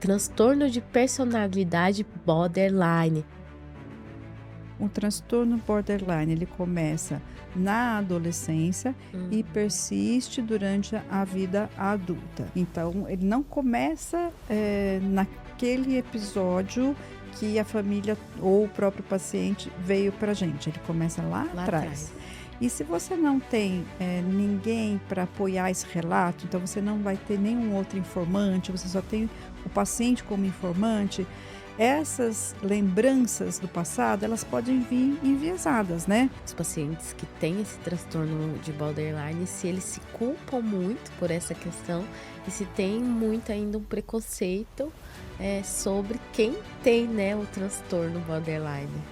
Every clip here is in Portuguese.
transtorno de personalidade borderline. O transtorno borderline, ele começa na adolescência e persiste durante a vida adulta. Então, ele não começa naquele episódio que a família ou o próprio paciente veio para a gente. Ele começa lá atrás. E se você não tem ninguém para apoiar esse relato, então você não vai ter nenhum outro informante, você só tem o paciente como informante, essas lembranças do passado, elas podem vir enviesadas, né? Os pacientes que têm esse transtorno de borderline, se eles se culpam muito por essa questão e se tem muito ainda um preconceito sobre quem tem, né, o transtorno borderline.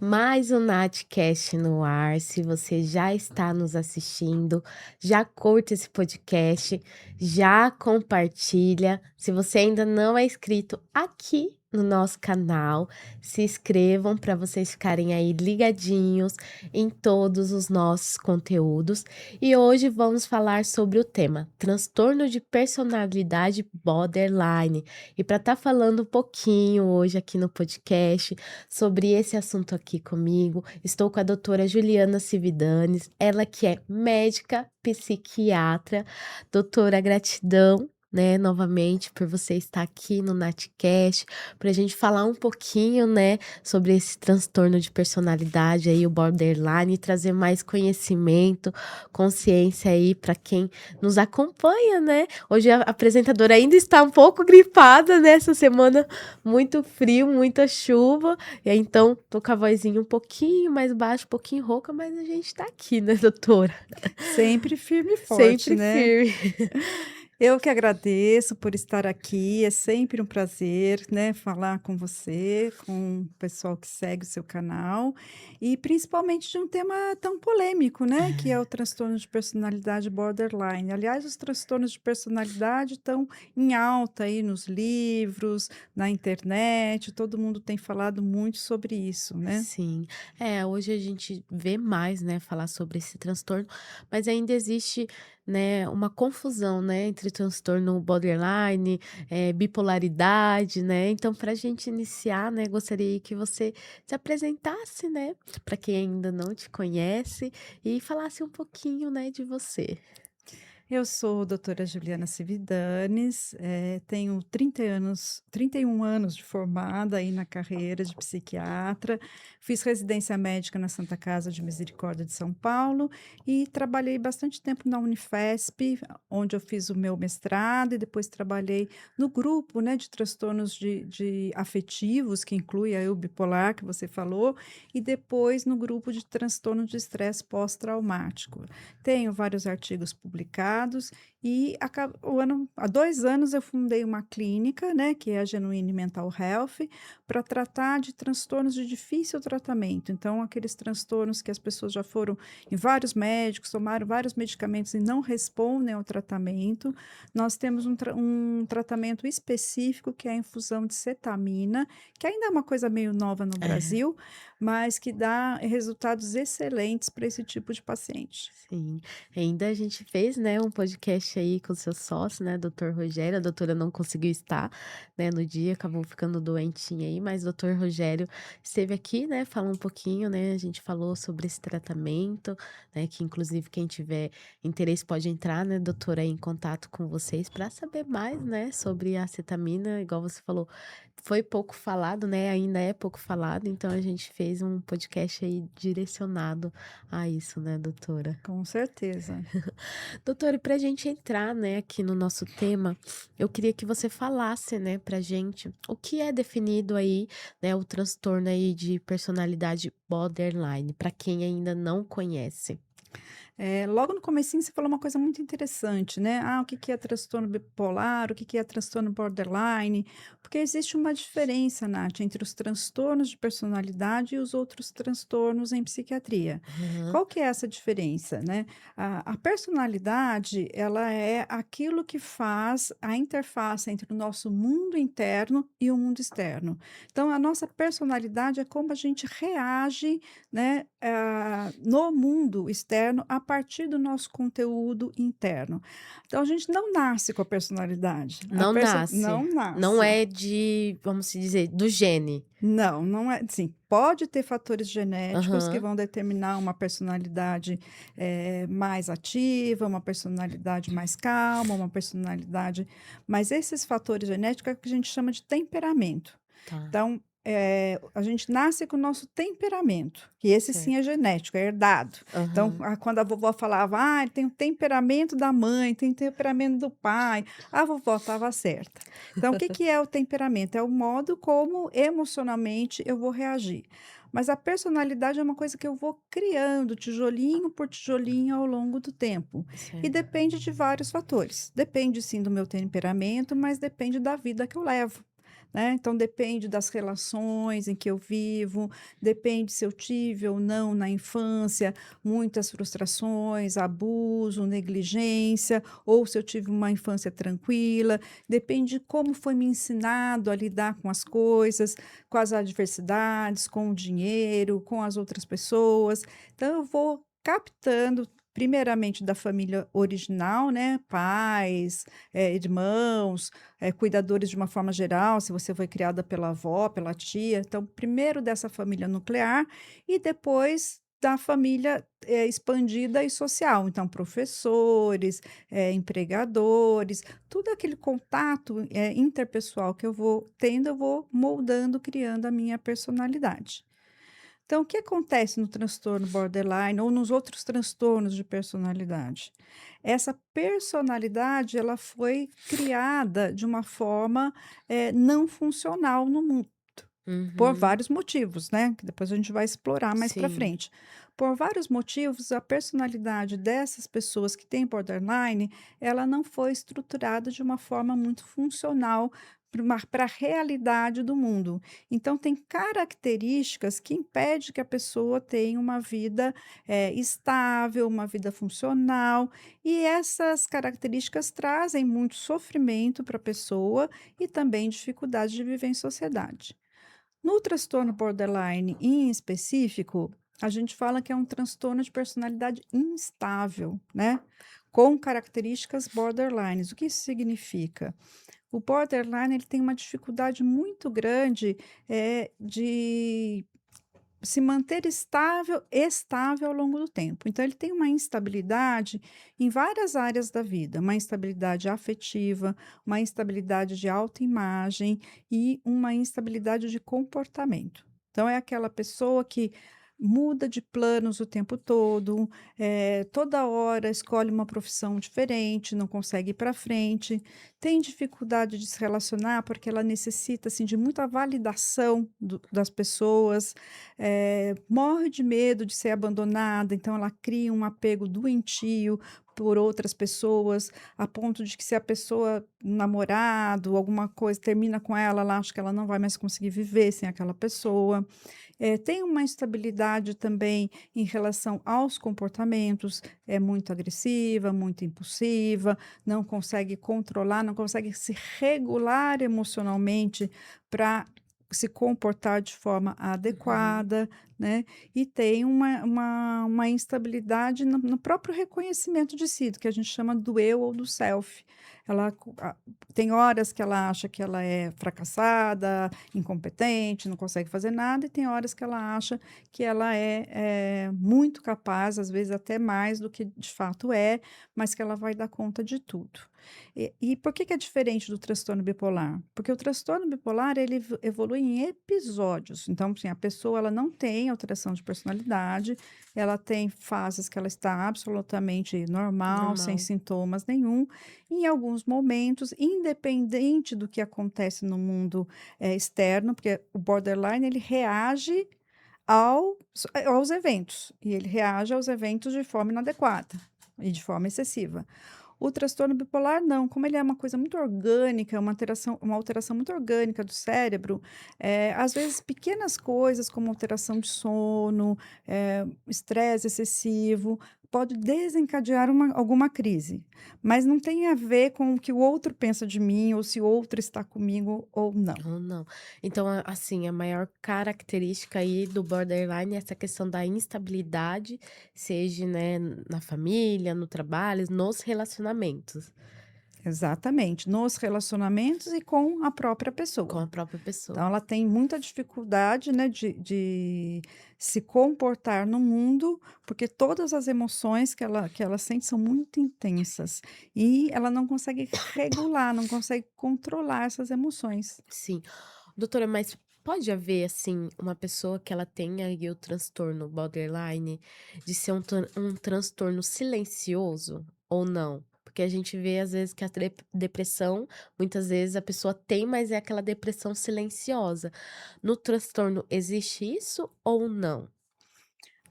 Mais um Natcast no ar. Se você já está nos assistindo, já curte esse podcast, já compartilha. Se você ainda não é inscrito aqui no nosso canal, se inscrevam para vocês ficarem aí ligadinhos em todos os nossos conteúdos. E hoje vamos falar sobre o tema transtorno de personalidade borderline. E para estar falando um pouquinho hoje aqui no podcast sobre esse assunto aqui comigo, estou com a doutora Juliana Cividanes, ela que é médica psiquiatra. Doutora, gratidão, né, novamente por você estar aqui no Natcast, para a gente falar um pouquinho, né, sobre esse transtorno de personalidade aí, o borderline, e trazer mais conhecimento, consciência aí para quem nos acompanha, né? Hoje a apresentadora ainda está um pouco gripada, né, essa semana muito frio, muita chuva, e aí, então tô com a vozinha um pouquinho mais baixa, um pouquinho rouca, mas a gente tá aqui, né, doutora? Sempre firme e forte, Sempre né? firme. Eu que agradeço por estar aqui, é sempre um prazer, né, falar com você, com o pessoal que segue o seu canal, e principalmente de um tema tão polêmico, né, que é o transtorno de personalidade borderline. Aliás, os transtornos de personalidade estão em alta aí nos livros, na internet, todo mundo tem falado muito sobre isso, né? Sim, hoje a gente vê mais, né, falar sobre esse transtorno, mas ainda existe, né, uma confusão, né, entre transtorno borderline, bipolaridade, né, então para a gente iniciar, né, gostaria que você se apresentasse, né, para quem ainda não te conhece e falasse um pouquinho, né, de você. Eu sou doutora Juliana Cividanes, tenho 31 anos de formada aí na carreira de psiquiatra, fiz residência médica na Santa Casa de Misericórdia de São Paulo e trabalhei bastante tempo na Unifesp, onde eu fiz o meu mestrado e depois trabalhei no grupo, né, de transtornos de afetivos, que inclui aí o bipolar que você falou, e depois no grupo de transtorno de estresse pós-traumático. Tenho vários artigos publicados e há 2 anos eu fundei uma clínica, né, que é a Genuine Mental Health, para tratar de transtornos de difícil tratamento. Então, aqueles transtornos que as pessoas já foram em vários médicos, tomaram vários medicamentos e não respondem ao tratamento. Nós temos um tratamento específico, que é a infusão de cetamina, que ainda é uma coisa meio nova no Brasil, mas que dá resultados excelentes para esse tipo de paciente. Sim, ainda a gente fez, né, um podcast aí com o seu sócio, né, doutor Rogério, a doutora não conseguiu estar, né, no dia, acabou ficando doentinha aí, mas o doutor Rogério esteve aqui, né, falou um pouquinho, né, a gente falou sobre esse tratamento, né, que inclusive quem tiver interesse pode entrar, né, doutora, aí em contato com vocês para saber mais, né, sobre a acetamina, igual você falou, foi pouco falado, né, ainda é pouco falado, então a gente fez um podcast aí direcionado a isso, né, doutora? Com certeza. Doutora, e para a gente entrar, né, aqui no nosso tema, eu queria que você falasse, né, pra gente o que é definido aí, né, o transtorno aí de personalidade borderline, para quem ainda não conhece. Logo no comecinho você falou uma coisa muito interessante, né? Ah, o que que é transtorno bipolar, o que que é transtorno borderline? Porque existe uma diferença, Nath, entre os transtornos de personalidade e os outros transtornos em psiquiatria. Aham, Qual que é essa diferença, né? A personalidade, ela é aquilo que faz a interface entre o nosso mundo interno e o mundo externo. Então, a nossa personalidade é como a gente reage, né, no mundo externo a partir do nosso conteúdo interno. Então a gente não nasce com a personalidade, Não nasce. não Não nasce. é de, vamos se dizer, do gene. Não, não é sim, pode ter fatores genéticos que Aham, vão determinar uma personalidade, mais ativa, uma personalidade mais calma, uma personalidade, mas esses fatores genéticos é o que a gente chama de temperamento. tá, Então, a gente nasce com o nosso temperamento, que esse sim é certo. genético, é herdado. Então, Aham, quando a vovó falava: "Ah, ele tem o temperamento da mãe, tem o temperamento do pai", a vovó estava certa. Então, o que que é o temperamento? É o modo como emocionalmente eu vou reagir. Mas a personalidade é uma coisa que eu vou criando, tijolinho por tijolinho, ao longo do tempo. E certo. depende de vários fatores. Depende sim do meu temperamento, mas depende da vida que eu levo, né? Então depende das relações em que eu vivo, depende se eu tive ou não na infância muitas frustrações, abuso, negligência, ou se eu tive uma infância tranquila, depende de como foi me ensinado a lidar com as coisas, com as adversidades, com o dinheiro, com as outras pessoas. Então eu vou captando primeiramente da família original, né, pais, irmãos, cuidadores de uma forma geral, se você foi criada pela avó, pela tia. Então, primeiro dessa família nuclear e depois da família, expandida e social. Então, professores, empregadores, tudo aquele contato, interpessoal que eu vou tendo, eu vou moldando, criando a minha personalidade. Então, o que acontece no transtorno borderline ou nos outros transtornos de personalidade? Essa personalidade, ela foi criada de uma forma, não funcional no mundo, por Uhum, vários motivos, né, que depois a gente vai explorar mais para sim. frente. Por vários motivos, a personalidade dessas pessoas que têm borderline, ela não foi estruturada de uma forma muito funcional para a realidade do mundo. Então tem características que impedem que a pessoa tenha uma vida, estável, uma vida funcional, e essas características trazem muito sofrimento para a pessoa e também dificuldade de viver em sociedade. No transtorno borderline em específico, a gente fala que é um transtorno de personalidade instável, né? Com características borderlines. O que isso significa? O borderline ele tem uma dificuldade muito grande de se manter estável ao longo do tempo. Então ele tem uma instabilidade em várias áreas da vida, uma instabilidade afetiva, uma instabilidade de autoimagem e uma instabilidade de comportamento. Então é aquela pessoa que muda de planos o tempo todo, toda hora escolhe uma profissão diferente, não consegue ir para frente, tem dificuldade de se relacionar porque ela necessita assim de muita validação das pessoas, morre de medo de ser abandonada, então ela cria um apego doentio por outras pessoas, a ponto de que se a pessoa, um namorado, alguma coisa, termina com ela acha que ela não vai mais conseguir viver sem aquela pessoa. Tem uma instabilidade também em relação aos comportamentos, é muito agressiva, muito impulsiva, não consegue controlar, não consegue se regular emocionalmente para se comportar de forma Uhum, adequada, né, e tem uma instabilidade no próprio reconhecimento de si, do que a gente chama do eu ou do self. Ela tem horas que ela acha que ela é fracassada, incompetente, não consegue fazer nada, e tem horas que ela acha que ela é muito capaz, às vezes até mais do que de fato é, mas que ela vai dar conta de tudo. E por que que é diferente do transtorno bipolar? Porque o transtorno bipolar ele evolui em episódios. Então, assim, a pessoa ela não tem alteração de personalidade, ela tem fases que ela está absolutamente normal, sem normal. sintomas nenhum. Em alguns momentos, independente do que acontece no mundo, externo, porque o borderline ele reage aos eventos, e ele reage aos eventos de forma inadequada e de forma excessiva. O transtorno bipolar não, como ele é uma coisa muito orgânica, uma alteração muito orgânica do cérebro, às vezes pequenas coisas como alteração de sono, estresse excessivo, pode desencadear alguma crise, mas não tem a ver com o que o outro pensa de mim ou se o outro está comigo ou não. Ou não. Então, assim, a maior característica aí do borderline é essa questão da instabilidade, seja, né, na família, no trabalho, nos relacionamentos Exatamente, nos relacionamentos e com a própria com pessoa. a própria pessoa. Então ela tem muita dificuldade, né, de se comportar no mundo, porque todas as emoções que ela sente são muito intensas, e ela não consegue regular, não consegue controlar essas emoções. Sim. Doutora, mas pode haver, assim, uma pessoa que ela tenha aí o transtorno borderline de ser um transtorno silencioso ou não? Porque a gente vê, às vezes, que a depressão, muitas vezes a pessoa tem, mas é aquela depressão silenciosa. No transtorno, existe isso ou não?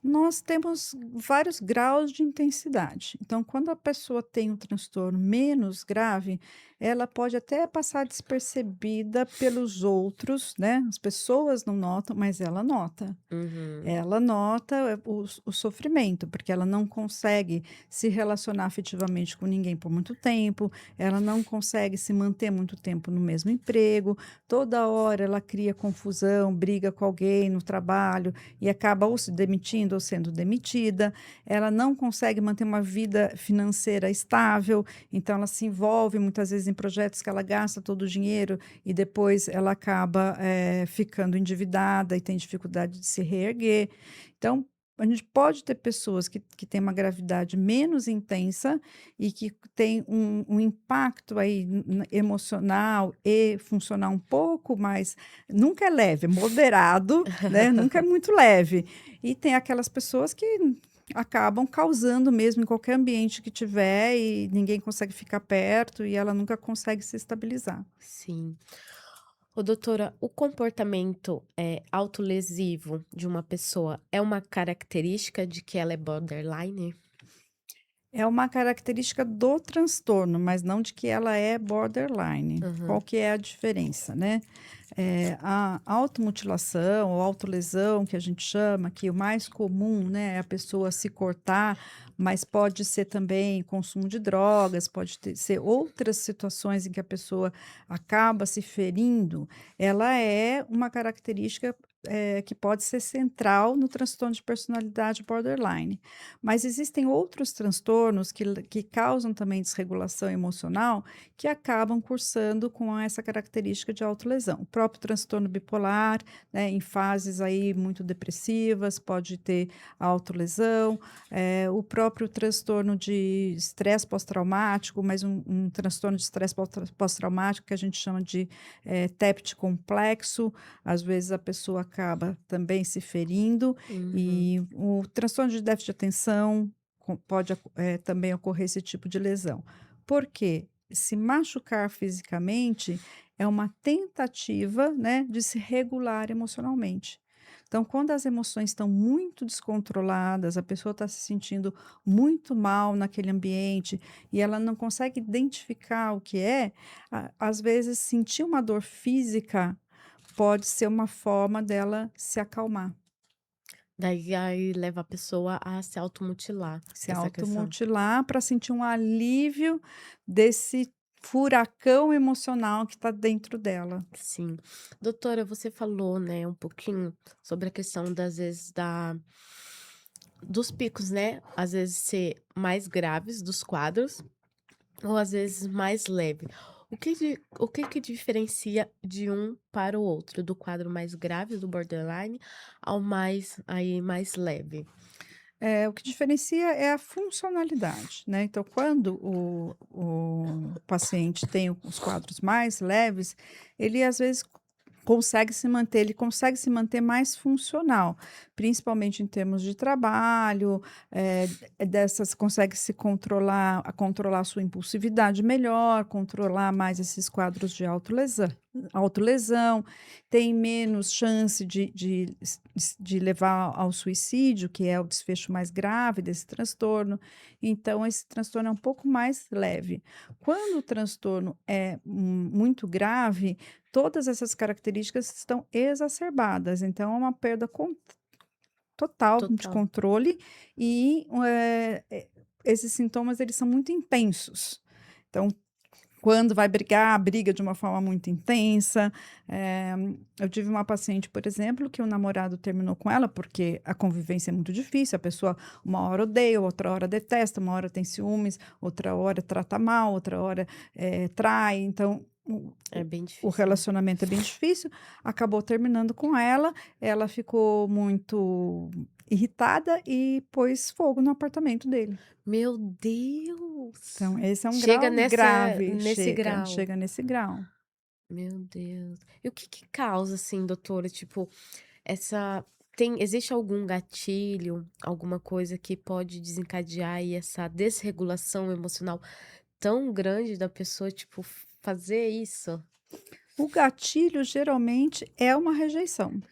Nós temos vários graus de intensidade. Então, quando a pessoa tem um transtorno menos grave, ela pode até passar despercebida pelos outros, né? As pessoas não notam, mas ela nota. Uhum. Ela nota o sofrimento, porque ela não consegue se relacionar afetivamente com ninguém por muito tempo, ela não consegue se manter muito tempo no mesmo emprego, toda hora ela cria confusão, briga com alguém no trabalho e acaba ou se demitindo ou sendo demitida, ela não consegue manter uma vida financeira estável, então ela se envolve muitas vezes em projetos que ela gasta todo o dinheiro e depois ela acaba ficando endividada e tem dificuldade de se reerguer. Então, a gente pode ter pessoas que têm uma gravidade menos intensa e que tem um impacto aí emocional e funcional um pouco mais, nunca é leve, é moderado, né? Nunca é muito leve. E tem aquelas pessoas que acabam causando mesmo em qualquer ambiente que tiver e ninguém consegue ficar perto e ela nunca consegue se estabilizar. Sim. Ô, doutora, o comportamento, autolesivo de uma pessoa é uma característica de que ela é borderline? É uma característica do transtorno, mas não de que ela é borderline. Qual Aham. que é a diferença, né? A automutilação ou autolesão, que a gente chama, que o mais comum, né, é a pessoa se cortar, mas pode ser também consumo de drogas, ser outras situações em que a pessoa acaba se ferindo, ela é uma característica, que pode ser central no transtorno de personalidade borderline. Mas existem outros transtornos que causam também desregulação emocional, que acabam cursando com essa característica de autolesão. O próprio transtorno bipolar, né, em fases aí muito depressivas, pode ter autolesão, o próprio transtorno de estresse pós-traumático, mas um transtorno de estresse pós-traumático que a gente chama de TEPT complexo, às vezes a pessoa acaba também se ferindo, Uhum. e o transtorno de déficit de atenção pode também ocorrer esse tipo de lesão. Por quê? Se machucar fisicamente é uma tentativa, né, de se regular emocionalmente. Então, quando as emoções estão muito descontroladas, a pessoa está se sentindo muito mal naquele ambiente e ela não consegue identificar o que é, às vezes sentir uma dor física pode ser uma forma dela se acalmar. Daí aí leva a pessoa a se automutilar, Se essa questão. automutilar para sentir um alívio desse furacão emocional que está dentro dela. Sim. Doutora, você falou, né, um pouquinho sobre a questão das vezes dos picos, né, às vezes ser mais graves dos quadros ou às vezes mais leve. O que que diferencia de um para o outro, do quadro mais grave do borderline ao mais leve? O que diferencia é a funcionalidade, né. Então quando o paciente tem os quadros mais leves, ele às vezes ele consegue se manter mais funcional, principalmente em termos de trabalho, dessas consegue se controlar a sua impulsividade melhor, controlar mais esses quadros de autolesão, tem menos chance de levar ao suicídio, que é o desfecho mais grave desse transtorno, então esse transtorno é um pouco mais leve. Quando o transtorno é, muito grave, todas essas características estão exacerbadas, então é uma perda total de Total. controle e, esses sintomas eles são muito intensos. Então, quando vai brigar, briga de uma forma muito intensa. Eh, eu tive uma paciente, por exemplo, que o namorado terminou com ela, porque a convivência é muito difícil, a pessoa uma hora odeia, outra hora detesta, uma hora tem ciúmes, outra hora trata mal, outra hora, trai, então É bem o difícil, né. relacionamento é bem difícil, acabou terminando com ela, ela ficou muito irritada e pôs fogo no apartamento dele. Meu Deus! Então esse é um Chega grau nessa grave, nesse chega, grau. chega nesse grau. Meu Deus. E o que que causa, assim, doutora, tipo, essa existe algum gatilho, alguma coisa que pode desencadear aí essa desregulação emocional tão grande da pessoa, tipo, fazer isso? O gatilho geralmente é uma rejeição,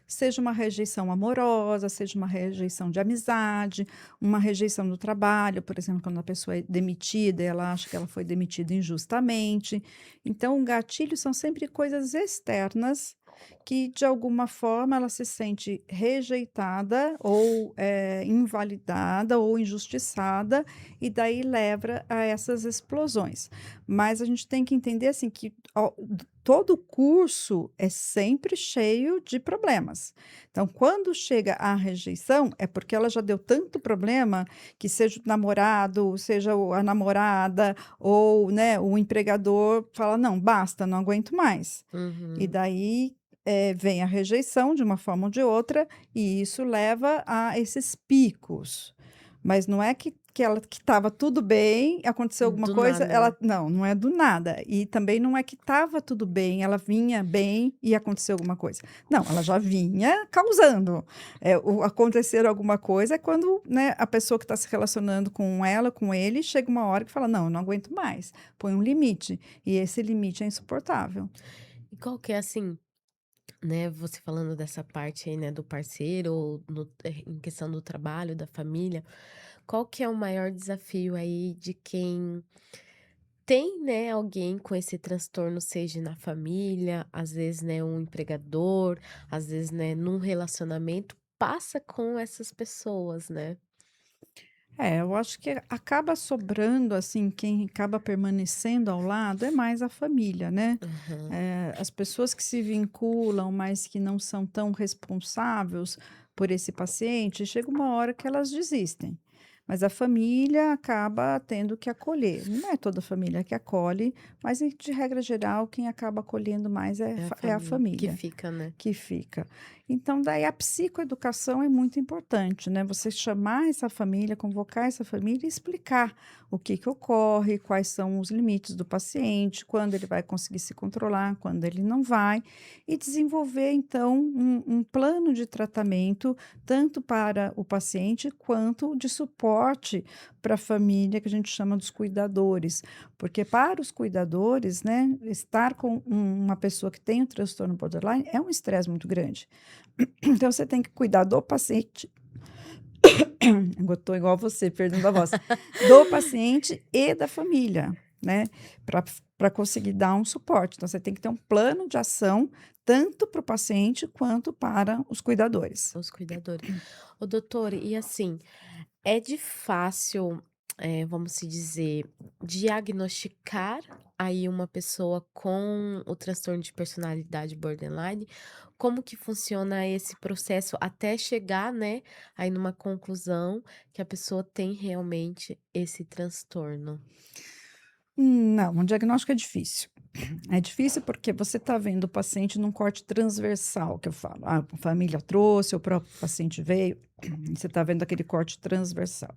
seja uma rejeição amorosa, seja uma rejeição de amizade, uma rejeição do trabalho, por exemplo, quando a pessoa é demitida, e ela acha que ela foi demitida injustamente. Então, o gatilho são sempre coisas externas que, de alguma forma, ela se sente rejeitada ou invalidada ou injustiçada, e daí leva a essas explosões. Mas a gente tem que entender assim que todo curso é sempre cheio de problemas. Então, quando chega a rejeição, é porque ela já deu tanto problema que seja o namorado, seja a namorada ou, né, o empregador fala: "Não, basta, não aguento mais". E Uhum. daí, vem a rejeição de uma forma ou de outra, e isso leva a esses picos. Mas não é que ela que estava tudo bem, aconteceu alguma Do coisa, nada, né. ela não, não é do nada. E também não é que estava tudo bem, ela vinha bem e aconteceu alguma coisa. Não, ela já vinha causando. O acontecer alguma coisa é quando, né, a pessoa que está se relacionando com ela, com ele, chega uma hora que fala: "Não, eu não aguento mais", põe um limite, e esse limite é insuportável. E qual que é, assim, né, você falando dessa parte aí, né, do parceiro ou em questão do trabalho, da família, qual que é o maior desafio aí de quem tem, né, alguém com esse transtorno, seja na família, às vezes, né, um empregador, às vezes, né, num relacionamento, passa com essas pessoas, né? Eu acho que acaba sobrando, assim, quem acaba permanecendo ao lado é mais a família, né. Aham. As pessoas que se vinculam, mas que não são tão responsáveis por esse paciente, chega uma hora que elas desistem. Mas a família acaba tendo que acolher. Não é toda família que acolhe, mas de regra geral, quem acaba acolhendo mais É a é a família que família. fica, né? Que fica. Então, daí a psicoeducação é muito importante, né? Você chamar essa família, convocar essa família e explicar o que que ocorre, quais são os limites do paciente, quando ele vai conseguir se controlar, quando ele não vai, e desenvolver, então, um plano de tratamento, tanto para o paciente quanto de suporte para a família, que a gente chama dos cuidadores. Porque para os cuidadores, né, estar com uma pessoa que tem o transtorno borderline é um estresse muito grande. Então você tem que cuidar do paciente, eu estou igual você, perdendo a voz, do paciente e da família, né, para conseguir dar um suporte. Então você tem que ter um plano de ação tanto para o paciente quanto para os cuidadores. Os cuidadores. Ô, doutor, e assim, é de fácil, vamos se dizer, diagnosticar aí uma pessoa com o transtorno de personalidade borderline? Como que funciona esse processo até chegar, né, aí numa conclusão que a pessoa tem realmente esse transtorno? Não, um diagnóstico é difícil. É difícil porque você está vendo o paciente num corte transversal, que eu falo. A família trouxe, o próprio paciente veio, você está vendo aquele corte transversal.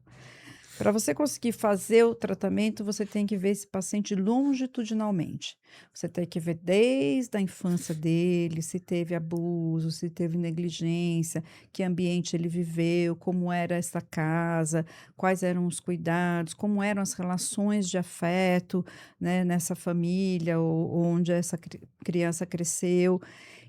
Para você conseguir fazer o tratamento, você tem que ver esse paciente longitudinalmente. Você tem que ver desde a infância dele, se teve abuso, se teve negligência, que ambiente ele viveu, como era essa casa, quais eram os cuidados, como eram as relações de afeto, né, nessa família onde essa criança cresceu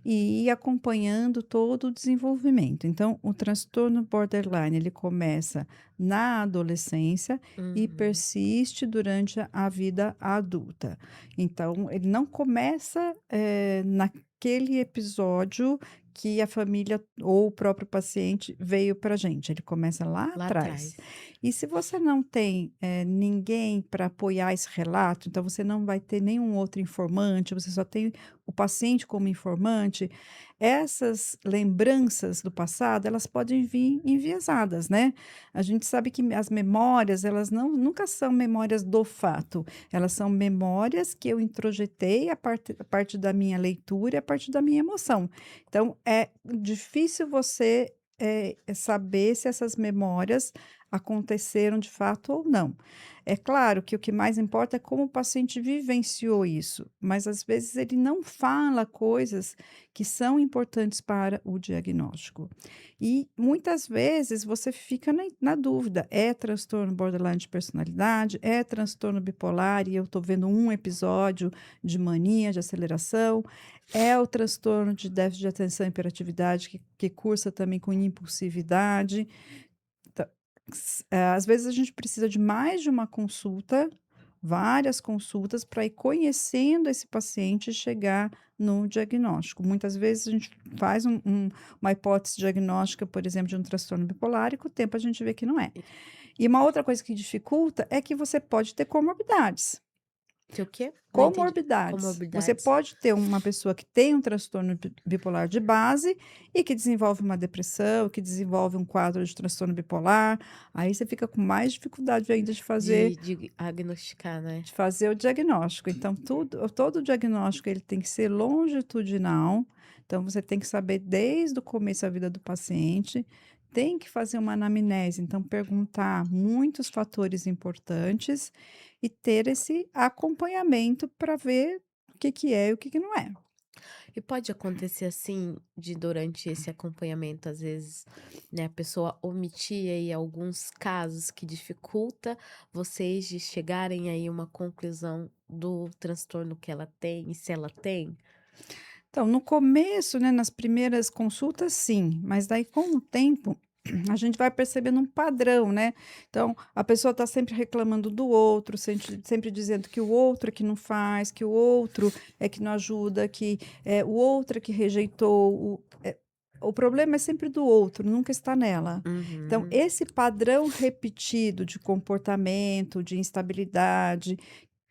e ir acompanhando todo o desenvolvimento. Então, o transtorno borderline, ele começa na adolescência e Uhum. persiste durante a vida adulta. Então, ele não começa, naquele episódio que a família ou o próprio paciente veio para a gente, ele começa lá Lá atrás. atrás. E se você não tem, ninguém para apoiar esse relato, então você não vai ter nenhum outro informante, você só tem o paciente como informante, essas lembranças do passado, elas podem vir enviesadas, né. A gente sabe que as memórias, elas nunca são memórias do fato, elas são memórias que eu introjetei a partir da minha leitura e a partir da minha emoção. Então é difícil você, saber se essas memórias aconteceram de fato ou não. É claro que o que mais importa é como o paciente vivenciou isso, mas às vezes ele não fala coisas que são importantes para o diagnóstico. E muitas vezes você fica na dúvida: é transtorno borderline de personalidade? É transtorno bipolar? E eu estou vendo um episódio de mania, de aceleração? É o transtorno de déficit de atenção e hiperatividade que cursa também com impulsividade? Então, às vezes a gente precisa de mais de uma consulta, várias consultas, para ir conhecendo esse paciente e chegar no diagnóstico. Muitas vezes a gente faz uma hipótese diagnóstica, por exemplo, de um transtorno bipolar, e com o tempo a gente vê que não é. E E uma outra coisa que dificulta é que você pode ter comorbidades. que o quê? Não entendi. Comorbidades. Você Comorbidades. pode ter uma pessoa que tem um transtorno bipolar de base e que desenvolve uma depressão, que desenvolve um quadro de transtorno bipolar. Aí você fica com mais dificuldade ainda De diagnosticar, né. de fazer o diagnóstico. Então, todo o diagnóstico ele tem que ser longitudinal. Então, você tem que saber desde o começo da vida do paciente, tem que fazer uma anamnese, então perguntar muitos fatores importantes e ter esse acompanhamento para ver o que que é e o que que não é. E pode acontecer, assim, de durante esse acompanhamento, às vezes, né, a pessoa omitir aí alguns casos que dificulta vocês de chegarem aí a uma conclusão do transtorno que ela tem e se ela tem? Então, no começo, né, nas primeiras consultas, sim, mas daí com o tempo a gente vai percebendo um padrão, né? Então, a pessoa está sempre reclamando do outro, sempre dizendo que o outro é que não faz, que o outro é que não ajuda, que o outro é que rejeitou. O problema é sempre do outro, nunca está nela. Então, Uhum. esse padrão repetido de comportamento, de instabilidade,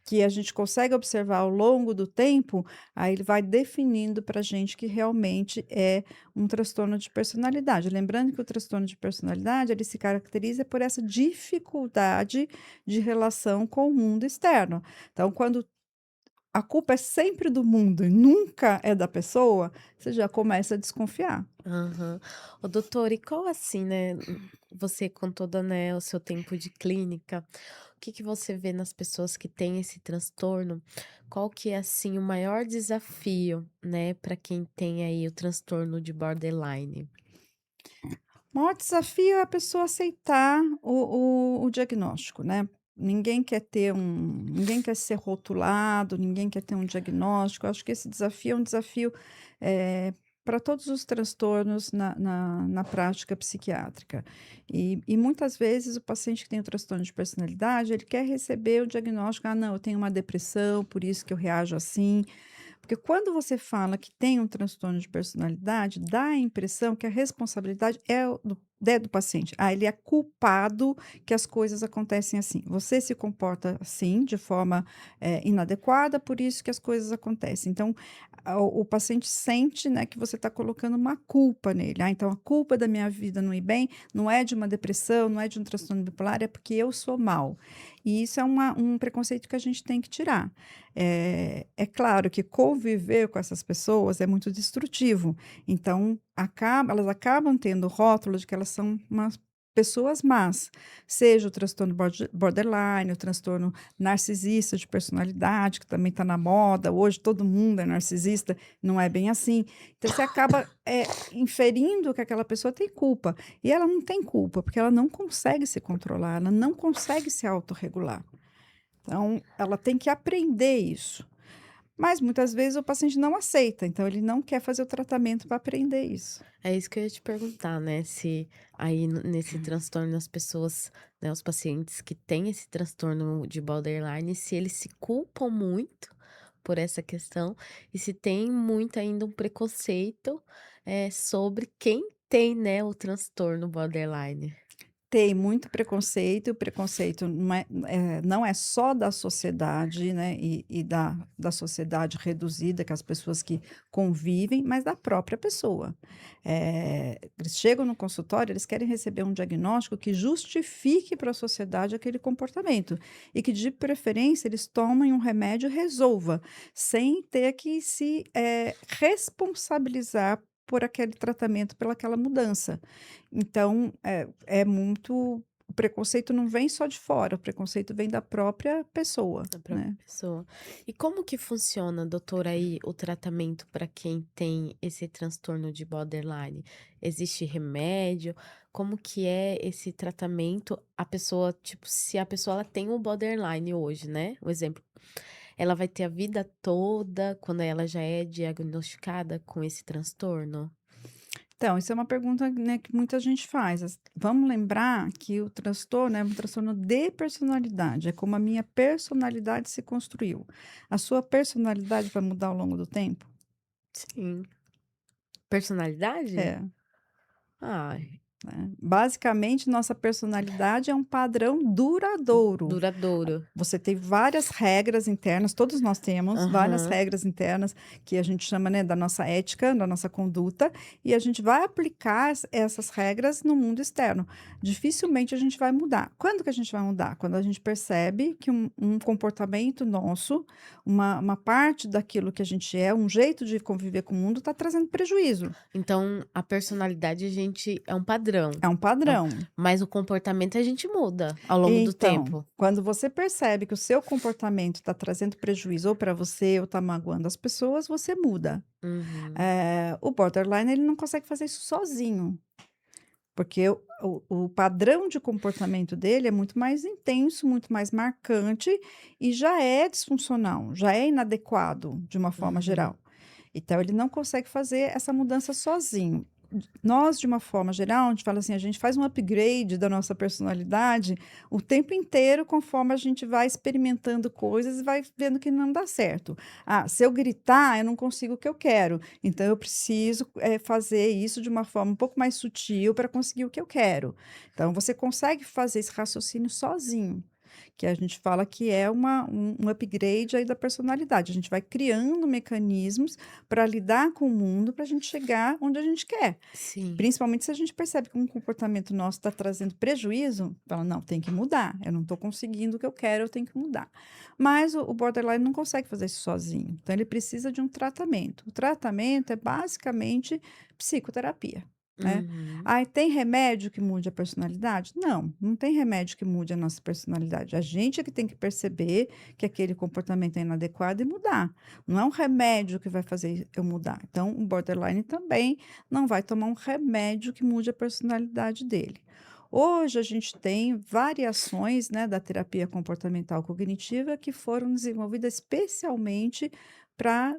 que a gente consegue observar ao longo do tempo, aí ele vai definindo para a gente que realmente é um transtorno de personalidade. Lembrando que o transtorno de personalidade, ele se caracteriza por essa dificuldade de relação com o mundo externo. Então, quando a culpa é sempre do mundo e nunca é da pessoa, você já começa a desconfiar. Aham. Ô, doutor, e qual assim, né, você com toda, né, o seu tempo de clínica, o que que você vê nas pessoas que têm esse transtorno? Qual que é, assim, o maior desafio, né, para quem tem aí o transtorno de borderline? O maior desafio é a pessoa aceitar o diagnóstico, né. Ninguém quer ser rotulado, ninguém quer ter um diagnóstico. Eu acho que esse desafio é um desafio, para todos os transtornos na prática psiquiátrica. E muitas vezes o paciente que tem o transtorno de personalidade, ele quer receber o diagnóstico: "Ah, não, eu tenho uma depressão, por isso que eu reajo assim". Porque quando você fala que tem um transtorno de personalidade, dá a impressão que a responsabilidade é do paciente. Ah, ele é culpado que as coisas acontecem assim. Você se comporta assim, de forma inadequada, por isso que as coisas acontecem. Então, o paciente sente, né, que você está colocando uma culpa nele. Ah, então a culpa da minha vida não ir bem não é de uma depressão, não é de um transtorno bipolar, é porque eu sou mal. E isso é um preconceito que a gente tem que tirar. É claro que conviver com essas pessoas é muito destrutivo, então elas acabam tendo o rótulo de que elas são umas pessoas más, seja o transtorno borderline, o transtorno narcisista de personalidade, que também está na moda, hoje todo mundo é narcisista, não é bem assim. Então você acaba, inferindo que aquela pessoa tem culpa, e ela não tem culpa, porque ela não consegue se controlar, ela não consegue se autorregular. Então, ela tem que aprender isso. Mas muitas vezes o paciente não aceita, então ele não quer fazer o tratamento para aprender isso. É isso que eu ia te perguntar, né, se aí nesse transtorno as pessoas, né, os pacientes que têm esse transtorno de borderline, se eles se culpam muito por essa questão e se tem muito ainda um preconceito, sobre quem tem, né, o transtorno borderline. Tem muito preconceito, e o preconceito não é só da sociedade, né, e da sociedade reduzida, que as pessoas que convivem, mas da própria pessoa. Eles chegam no consultório, eles querem receber um diagnóstico que justifique para a sociedade aquele comportamento, e que de preferência eles tomem um remédio e resolva, sem ter que se, responsabilizar por aquele tratamento, pelaquela mudança. Então, é muito o preconceito não vem só de fora, o preconceito vem da própria pessoa, Da própria né. pessoa. E como que funciona, doutora, aí o tratamento para quem tem esse transtorno de borderline? Existe remédio? Como que é esse tratamento? A pessoa, tipo, se a pessoa ela tem o borderline hoje, né? Um exemplo, ela vai ter a vida toda quando ela já é diagnosticada com esse transtorno? Então, isso é uma pergunta, né, que muita gente faz. Vamos lembrar que o transtorno é um transtorno de personalidade, é como a minha personalidade se construiu. A sua personalidade vai mudar ao longo do tempo? Sim. Personalidade? É. Ai, Né. Basicamente, nossa personalidade é um padrão duradouro. duradouro. Você tem várias regras internas, todos nós temos várias Aham. regras internas que a gente chama, né, da nossa ética, da nossa conduta, e a gente vai aplicar essas regras no mundo externo. Dificilmente a gente vai mudar. Quando que a gente vai mudar? Quando a gente percebe que um comportamento nosso, uma parte daquilo que a gente é, um jeito de conviver com o mundo, está trazendo prejuízo. Então, a personalidade a gente é um padrão, É um é um padrão. mas o comportamento a gente muda ao longo do Então, tempo. quando você percebe que o seu comportamento está trazendo prejuízo ou para você ou está magoando as pessoas, você muda. Uhum. O borderline ele não consegue fazer isso sozinho, porque o padrão de comportamento dele é muito mais intenso, muito mais marcante e já é disfuncional, já é inadequado de uma forma Uhum. geral. Então, ele não consegue fazer essa mudança sozinho. Nós, de uma forma geral, a gente fala assim, a gente faz um upgrade da nossa personalidade o tempo inteiro, conforme a gente vai experimentando coisas e vai vendo que não dá certo. Ah, se eu gritar, eu não consigo o que eu quero. Então, eu preciso fazer isso de uma forma um pouco mais sutil para conseguir o que eu quero. Então, você consegue fazer esse raciocínio sozinho. Que a gente fala que é um upgrade aí da personalidade. A gente vai criando mecanismos para lidar com o mundo, para a gente chegar onde a gente quer. Sim. Principalmente se a gente percebe que um comportamento nosso está trazendo prejuízo, fala, não, tem que mudar. Eu não estou conseguindo o que eu quero, eu tenho que mudar. Mas o borderline não consegue fazer isso sozinho. Então, ele precisa de um tratamento. O tratamento é basicamente psicoterapia. Né? Uhum. Ah, tem remédio que mude a personalidade? Não, não tem remédio que mude a nossa personalidade. A gente é que tem que perceber que aquele comportamento é inadequado e mudar. Não é um remédio que vai fazer eu mudar. Então, o borderline também não vai tomar um remédio que mude a personalidade dele. Hoje a gente tem variações, né, da terapia comportamental cognitiva que foram desenvolvidas especialmente para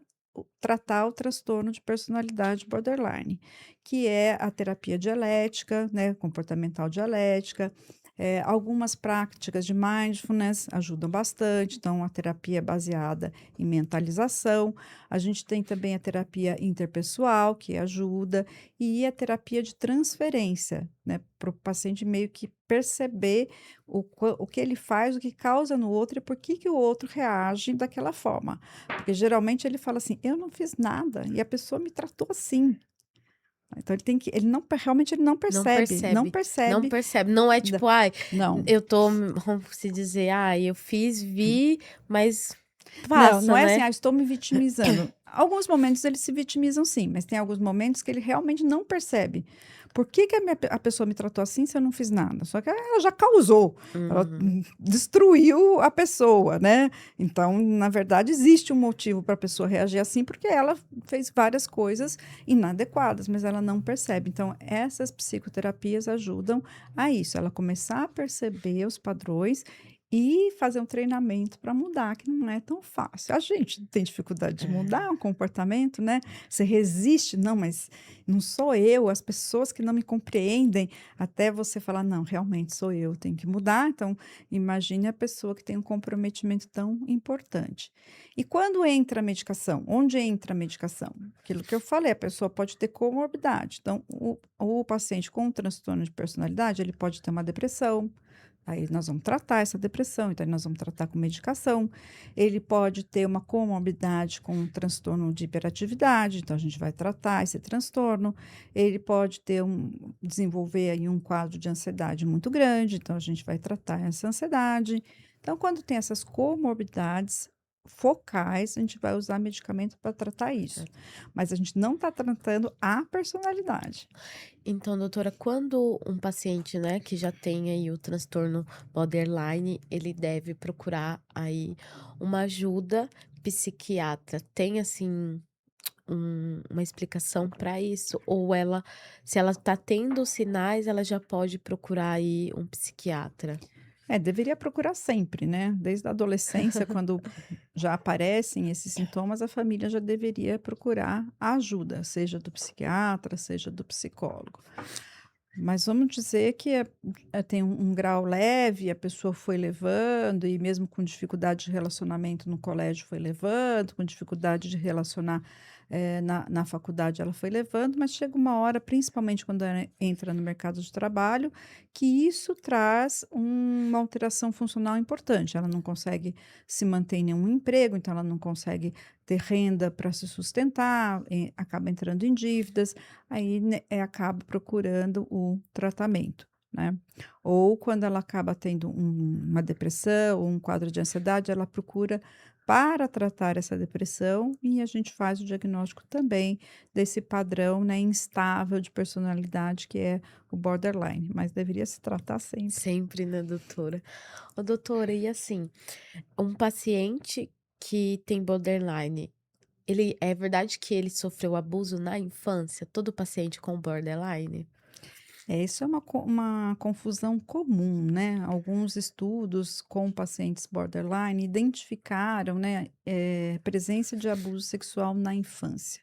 tratar o transtorno de personalidade borderline, que é a terapia dialética, né, comportamental dialética. Algumas práticas de mindfulness ajudam bastante, então a terapia é baseada em mentalização. A gente tem também a terapia interpessoal, que ajuda, e a terapia de transferência, né, para o paciente meio que perceber o que ele faz, o que causa no outro e por que, que o outro reage daquela forma. Porque geralmente ele fala assim: eu não fiz nada e a pessoa me tratou assim. Então ele tem que, ele não, realmente ele não Não percebe, não percebe, não percebe. percebe. Não é da- tipo: "Ai, Não, eu tô", vamos se dizer: "Ai, eu fiz, vi, mas não, não passa, é assim, né". ah, estou me vitimizando. Alguns momentos eles se vitimizam sim, mas tem alguns momentos que ele realmente não percebe. Por que que a pessoa me tratou assim se eu não fiz nada? Só que ela já causou, ela Uhum. destruiu a pessoa, né? Então, na verdade, existe um motivo para a pessoa reagir assim, porque ela fez várias coisas inadequadas, mas ela não percebe. Então, essas psicoterapias ajudam a isso, ela começar a perceber os padrões e fazer um treinamento para mudar, que não é tão fácil. A gente tem dificuldade de É. mudar um comportamento, né? Você resiste, não, mas não sou eu, as pessoas que não me compreendem, até você falar, não, realmente sou eu, tenho que mudar. Então, imagine a pessoa que tem um comprometimento tão importante. E quando entra a medicação? Onde entra a medicação? Aquilo que eu falei, a pessoa pode ter comorbidade. Então, o paciente com transtorno de personalidade, ele pode ter uma depressão, aí nós vamos tratar essa depressão, então nós vamos tratar com medicação. Ele pode ter uma comorbidade com um transtorno de hiperatividade, então a gente vai tratar esse transtorno. Ele pode desenvolver aí um quadro de ansiedade muito grande, então a gente vai tratar essa ansiedade. Então, quando tem essas comorbidades focais, a gente vai usar medicamento para tratar isso. Mas a gente não está tratando a personalidade. Então, doutora, quando um paciente, né, que já tem aí o transtorno borderline, ele deve procurar aí uma ajuda psiquiatra. Tem assim uma explicação para isso? Ou ela, se ela tá tendo sinais, ela já pode procurar aí um psiquiatra? É, deveria procurar sempre, né? Desde a adolescência, quando já aparecem esses sintomas, a família já deveria procurar a ajuda, seja do psiquiatra, seja do psicólogo. Mas vamos dizer que tem um grau leve, a pessoa foi levando, e mesmo com dificuldade de relacionamento no colégio foi levando, com dificuldade de relacionar na faculdade ela foi levando, mas chega uma hora, principalmente quando ela entra no mercado de trabalho, que isso traz uma alteração funcional importante. Ela não consegue se manter em nenhum emprego, então ela não consegue ter renda para se sustentar, acaba entrando em dívidas, aí, né, acaba procurando o tratamento, né. Ou quando ela acaba tendo uma depressão ou um quadro de ansiedade, ela procura para tratar essa depressão e a gente faz o diagnóstico também desse padrão, né, instável de personalidade que é o borderline, mas deveria se tratar sempre. Sempre, né, doutora? Ô, doutora, e assim, um paciente que tem borderline, ele é verdade que ele sofreu abuso na infância? Todo paciente com borderline? É, isso é uma confusão comum, né? Alguns estudos com pacientes borderline identificaram, né, presença de abuso sexual na infância.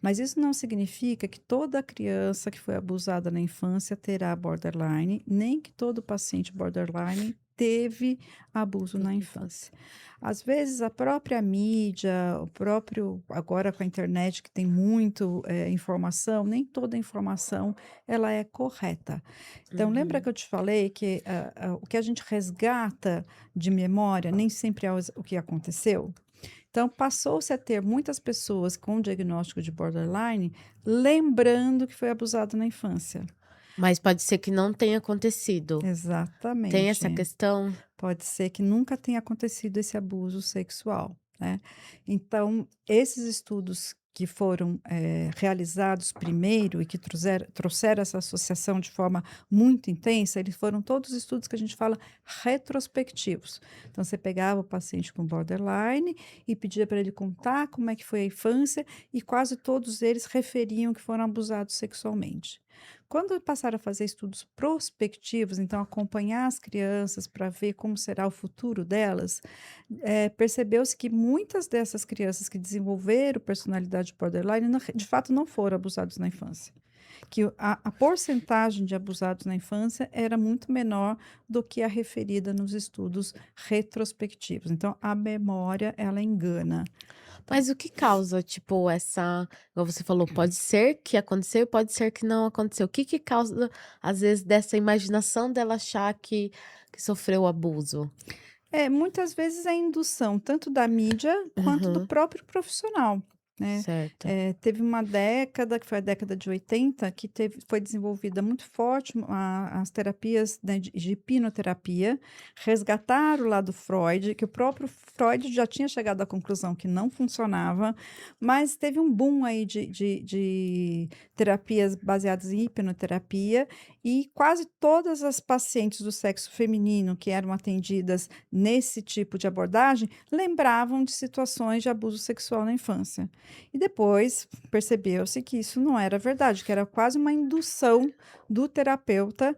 Mas isso não significa que toda criança que foi abusada na infância terá borderline, nem que todo paciente borderline teve abuso na Na infância. infância. Às vezes a própria mídia, o próprio agora com a internet que tem muito informação, nem toda informação ela é correta. Então lembra Uhum. que eu te falei que o que a gente resgata de memória nem sempre é o que aconteceu? Então, passou-se a ter muitas pessoas com diagnóstico de borderline lembrando que foi abusado na infância. Mas pode ser que não tenha acontecido. Tem essa Exatamente. questão? Pode ser que nunca tenha acontecido esse abuso sexual, né. Então, esses estudos que foram, realizados primeiro e que trouxeram essa associação de forma muito intensa, eles foram todos estudos que a gente fala retrospectivos. Então, você pegava o paciente com borderline e pedia para ele contar como é que foi a infância e quase todos eles referiam que foram abusados sexualmente. Quando passaram a fazer estudos prospectivos, então acompanhar as crianças para ver como será o futuro delas, percebeu-se que muitas dessas crianças que desenvolveram personalidade borderline, de fato, não foram abusados na infância. Que a porcentagem de abusados na infância era muito menor do que a referida nos estudos retrospectivos. Então, a memória, ela engana. Mas o que causa, tipo, essa igual você falou, pode ser que aconteceu, pode ser que não aconteceu. O que que causa, às vezes, dessa imaginação dela achar que sofreu abuso? É, muitas vezes é indução tanto da mídia quanto do Aham, próprio profissional, né. certo. Teve uma década, que foi a década de 80, que foi desenvolvida muito forte as terapias, né, de hipnoterapia, resgataram lá do Freud, que o próprio Freud já tinha chegado à conclusão que não funcionava, mas teve um boom aí de terapias baseadas em hipnoterapia, e quase todas as pacientes do sexo feminino que eram atendidas nesse tipo de abordagem, lembravam de situações de abuso sexual na infância. E depois percebeu-se que isso não era verdade, que era quase uma indução do terapeuta,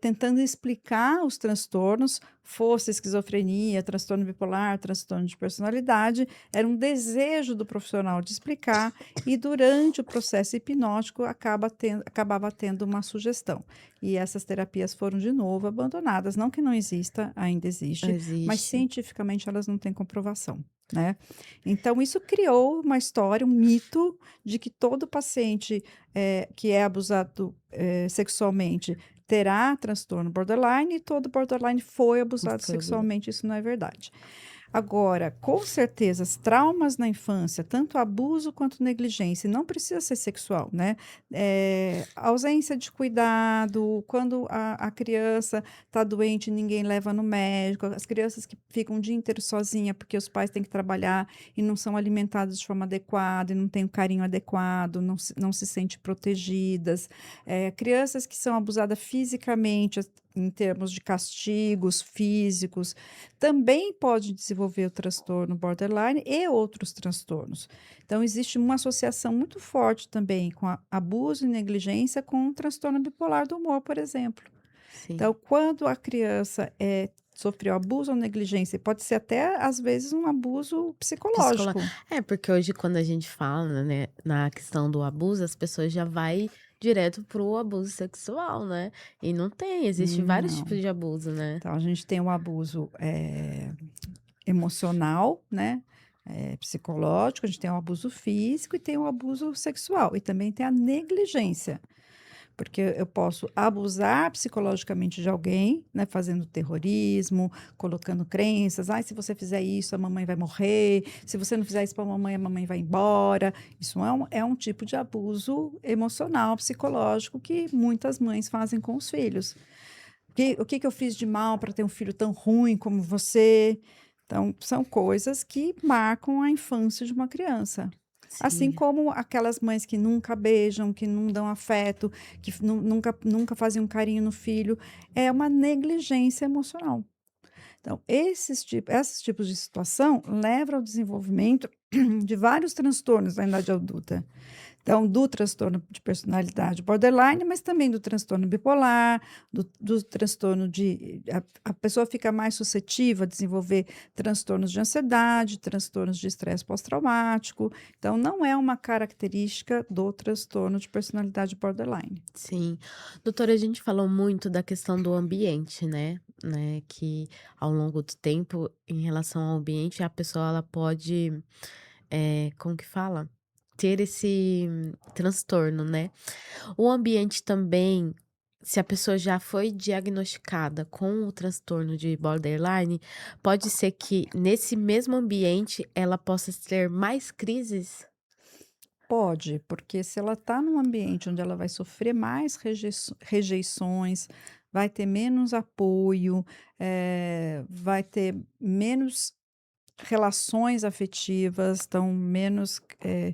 tentando explicar os transtornos fosse esquizofrenia, transtorno bipolar, transtorno de personalidade, era um desejo do profissional de explicar e durante o processo hipnótico acabava tendo uma sugestão. E essas terapias foram de novo abandonadas, não que não exista, ainda existe, mas Existe. cientificamente elas não têm comprovação, né. Então isso criou uma história, um mito de que todo paciente, que é abusado, sexualmente terá transtorno borderline e todo borderline foi abusado Foi abusado. sexualmente, isso não é verdade. Agora, com certeza, os traumas na infância, tanto abuso quanto negligência, e não precisa ser sexual, né? Ausência de cuidado, quando a criança está doente, ninguém leva no médico, as crianças que ficam o dia inteiro sozinha porque os pais têm que trabalhar e não são alimentadas de forma adequada, e não têm o carinho adequado, não se sentem protegidas, crianças que são abusadas fisicamente, em termos de castigos físicos, também pode desenvolver o transtorno borderline e outros transtornos. Então, existe uma associação muito forte também com abuso e negligência com o transtorno bipolar do humor, por exemplo. Sim. Então, quando a criança sofreu abuso ou negligência, pode ser até, às vezes, um abuso Psicolo psicológico. É, porque hoje quando a gente fala, né, na questão do abuso, as pessoas já vai direto pro abuso sexual, né, e não tem, existe vários Não. tipos de abuso, né. Então, a gente tem o abuso, emocional, né, psicológico, a gente tem o abuso físico e tem o abuso sexual, e também tem a negligência, porque eu posso abusar psicologicamente de alguém, né, fazendo terrorismo, colocando crenças: "Ai, se você fizer isso, a mamãe vai morrer, se você não fizer isso para a mamãe vai embora". Isso é um tipo de abuso emocional, psicológico que muitas mães fazem com os filhos. O que que eu fiz de mal para ter um filho tão ruim como você? Então, são coisas que marcam a infância de uma criança. Assim Sim, como aquelas mães que nunca beijam, que não dão afeto, que nunca fazem um carinho no filho, é uma negligência emocional. Então, esses tipos de situação levam ao desenvolvimento de vários transtornos na idade adulta. Então, do transtorno de personalidade borderline, mas também do transtorno bipolar, do transtorno de. A pessoa fica mais suscetível a desenvolver transtornos de ansiedade, transtornos de estresse pós-traumático. Então, não é uma característica do transtorno de personalidade borderline. sim. Doutora, a gente falou muito da questão do ambiente, né, que ao longo do tempo, em relação ao ambiente, a pessoa ela pode, como que fala? Ter esse transtorno, né. O ambiente também, se a pessoa já foi diagnosticada com o transtorno de borderline, pode ser que nesse mesmo ambiente ela possa ter mais crises? Pode, porque se ela está num ambiente onde ela vai sofrer mais rejeições, vai ter menos apoio, vai ter menos relações afetivas, então menos, eh,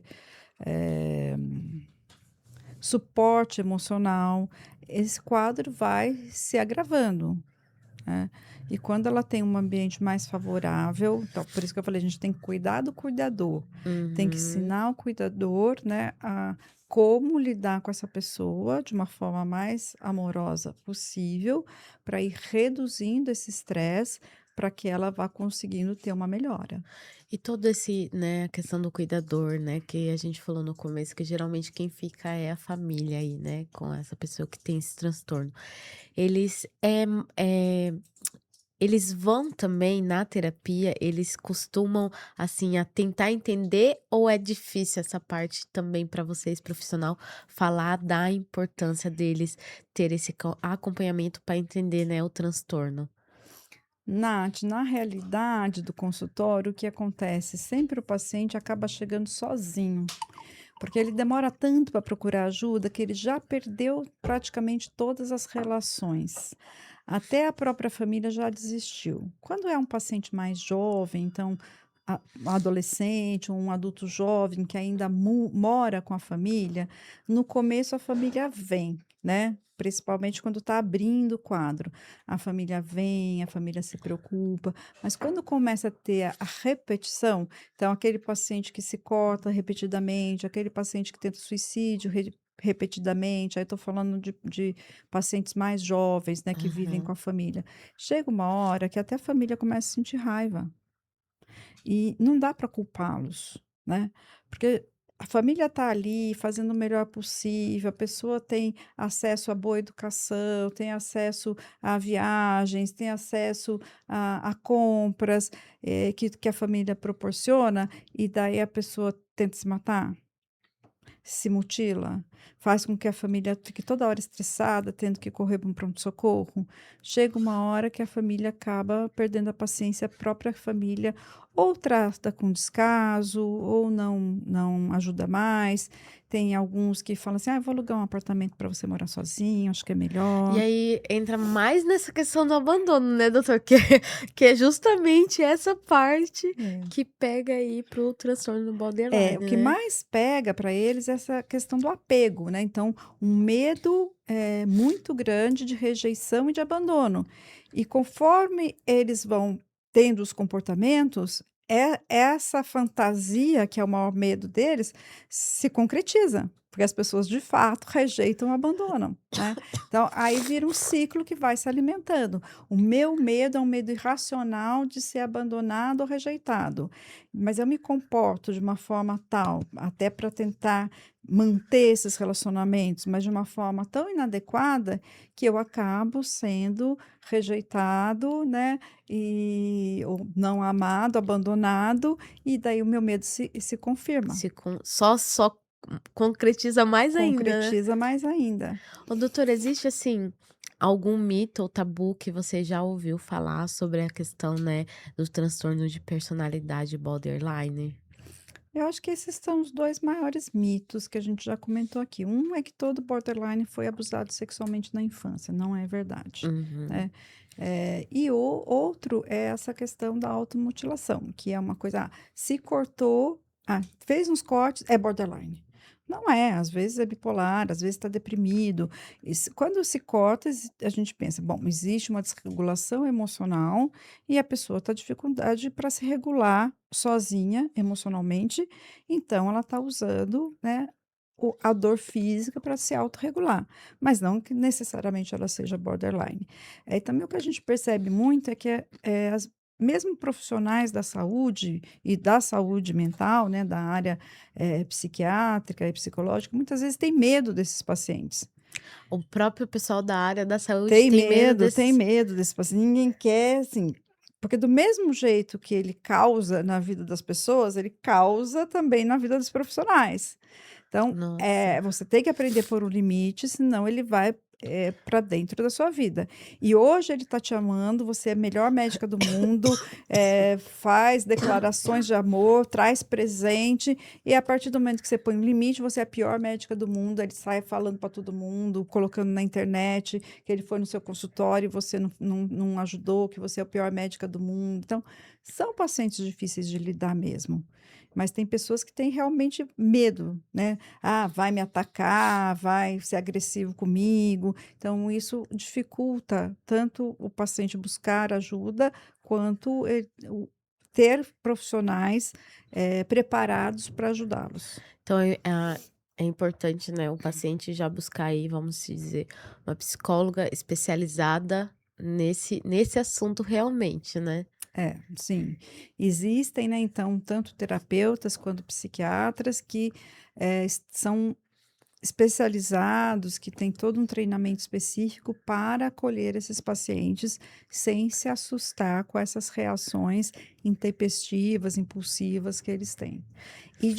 suporte emocional, esse quadro vai se agravando, né. E quando ela tem um ambiente mais favorável, então por isso que eu falei, a gente tem que cuidar do cuidador, tem que Uhum. ensinar o cuidador, né, a como lidar com essa pessoa de uma forma mais amorosa possível, para ir reduzindo esse estresse, para que ela vá conseguindo ter uma melhora. E todo esse, né, a questão do cuidador, né, que a gente falou no começo, que geralmente quem fica é a família aí, né, com essa pessoa que tem esse transtorno. Eles, eles vão também na terapia, eles costumam, assim, a tentar entender ou é difícil essa parte também para vocês, profissional, falar da importância deles ter esse acompanhamento para entender, né, o transtorno? Nath, na realidade do consultório, o que acontece? Sempre o paciente acaba chegando sozinho, porque ele demora tanto para procurar ajuda que ele já perdeu praticamente todas as relações. Até a própria família já desistiu. Quando é um paciente mais jovem, então, um adolescente, um adulto jovem que ainda mora com a família, no começo a família vem, né? Principalmente quando está abrindo o quadro. A família vem, a família se preocupa, mas quando começa a ter a repetição, então aquele paciente que se corta repetidamente, aquele paciente que tenta suicídio repetidamente, aí estou falando de pacientes mais jovens, né, que vivem com Aham. a família. Chega uma hora que até a família começa a sentir raiva. E não dá para culpá-los, né, porque a família está ali fazendo o melhor possível, a pessoa tem acesso a boa educação, tem acesso a viagens, tem acesso a compras, que a família proporciona, e daí a pessoa tenta se matar? Se mutila, faz com que a família fique toda hora estressada, tendo que correr para um pronto-socorro. Chega uma hora que a família acaba perdendo a paciência, a própria família ou trata com descaso, ou não ajuda mais. Tem alguns que falam assim: "Ah, eu vou alugar um apartamento para você morar sozinho, acho que é E melhor". aí entra mais nessa questão do abandono, né, doutor? Que é justamente essa parte É. que pega aí para o transtorno É, o borderline, que né? mais pega para eles é essa questão do apego, né, então, um medo, muito grande de rejeição e de abandono. E conforme eles vão tendo os comportamentos, essa fantasia, que é o maior medo deles, se concretiza, porque as pessoas de fato rejeitam, abandonam, né. Então, aí vira um ciclo que vai se alimentando. O meu medo é um medo irracional de ser abandonado ou rejeitado. Mas eu me comporto de uma forma tal, até para tentar manter esses relacionamentos, mas de uma forma tão inadequada que eu acabo sendo rejeitado, né, ou não amado, abandonado, e daí o meu medo se confirma, Se con só concretiza mais ainda, né? concretiza mais ainda. Ô, doutora, existe, assim, algum mito ou tabu que você já ouviu falar sobre a questão, né, do transtorno de personalidade borderline? Eu acho que esses são os 2 maiores mitos que a gente já comentou aqui. Um é que todo borderline foi abusado sexualmente na infância, não é verdade, Uhum. né. E o outro é essa questão da automutilação, que é uma coisa, se cortou, fez uns cortes, é borderline. Não é, às vezes é bipolar, às vezes está deprimido. Quando se corta, a gente pensa: "Bom, existe uma desregulação emocional e a pessoa está dificuldade para se regular sozinha emocionalmente, então ela está usando, né, a dor física para se autorregular, mas não que necessariamente ela seja borderline". Também o que a gente percebe muito é que, mesmo profissionais da saúde e da saúde mental, né, da área, psiquiátrica e psicológica, muitas vezes tem medo desses pacientes. O próprio pessoal da área da saúde tem medo Tem desses. medo desse paciente, ninguém quer, assim, porque do mesmo jeito que ele causa na vida das pessoas, ele causa também na vida dos profissionais. Então, Nossa. você tem que aprender a pôr o limite, senão ele vai, pra dentro da sua vida. E hoje ele está te amando, você é a melhor médica do mundo, faz declarações de amor, traz presente, e a partir do momento que você põe um limite, você é a pior médica do mundo, ele sai falando para todo mundo, colocando na internet que ele foi no seu consultório e você não ajudou, que você é a pior médica do mundo. Então, são pacientes difíceis de lidar mesmo. Mas tem pessoas que têm realmente medo, né? "Ah, vai me atacar, vai ser agressivo comigo". Então isso dificulta tanto o paciente buscar ajuda, quanto ter profissionais, preparados para ajudá-los. Então é importante, né, o paciente já buscar aí, vamos dizer, uma psicóloga especializada nesse assunto realmente, né? É, sim. Existem, né, então, tanto terapeutas quanto psiquiatras que, são especializados, que têm todo um treinamento específico para acolher esses pacientes sem se assustar com essas reações intempestivas, impulsivas que eles têm. E